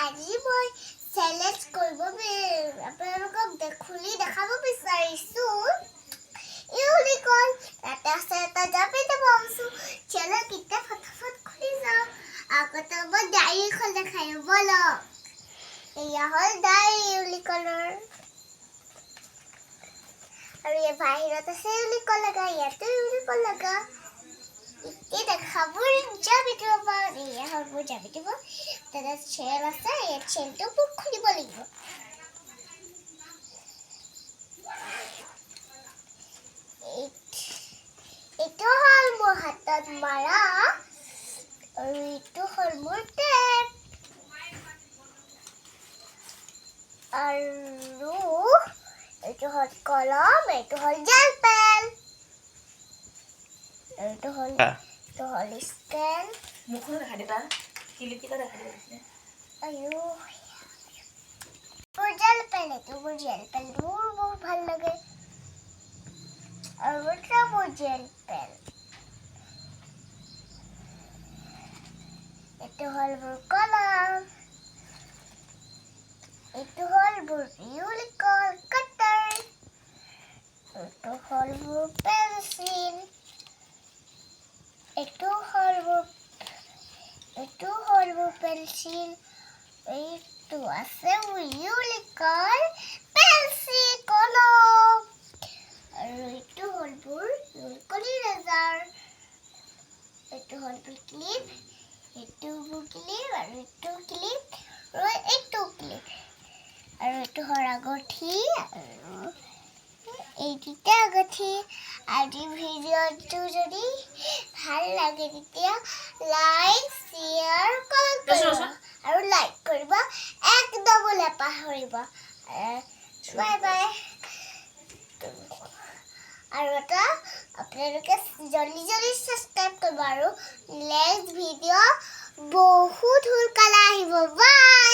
আজি মই চেলেঞ্জ কৰিব আপোনালোকক খুলি দেখাব বিচাৰিছো ইউনিকৰ্ন এটা আছে এটা জাপি দেখাইছো চলো কিটা ফটাফট খুলি যাও আগতে মই ডায়েৰীখন দেখাই বলক এয়া হ'ল ডায়েৰী ইউনিকৰ্নৰ আৰু এই বাহিৰত আছে ইউনিকৰ্ন লগা ইয়াতো ইউনিকৰ্ন লগা এই দেখাবোৰ জাপিটো পাৰি এয়া হ'ল মোৰ জাপিটো তাতে চেল আছে এই চেলটো বুক খুলিব লাগিব এইটো হ'ল মোৰ হাতত মাৰা আৰু এইটো হ'ল মোৰ টেপ আৰু এইটো হ'ল কলম এইটো হ'ল জেল পেন এইটো হ'ল স্কেল মুখখন দেখা দিবা কিলিকিটা দেখা দিবা আয়ো মোৰ জেল পেন মোৰ বহুত ভাল লাগে আৰু এটা মোৰ জেল পেন এইটো হ'ল মোৰ কলম এইটো হ'ল মোৰ ইউনিকৰ্ন কাটাৰ এইটো হ'ল মোৰ পেন্সিল এইটো হ'ল মোৰ পেন্সিল এইটো আছে মোৰ ইউনিকৰ্ন পেন্সিল কলম আৰু এইটো হ'ল মোৰ ইউনিকৰ্ন ইৰেজাৰ এইটো হ'ল মোৰ ক্লিপ এইটো মোৰ ক্লিপ আৰু এইটো ক্লিপ আৰু এইটো ক্লিপ আৰু এইটো হ'ল আঙঠি আৰু এই দুটা আঙঠি আজি ভিডিঅ'টো যদি ভাল লাগে তেতিয়া লাইক শ্বেয়াৰ কমেণ্ট কৰিব আৰু লাইক কৰিব একদম নাপাহৰিব বাই বাই আৰু এটা আপোনালোকে জলদি সাবস্ক্ৰাইব কৰিব আৰু নেক্সট ভিডিঅ' বহুত সোনকালে আহিব বাই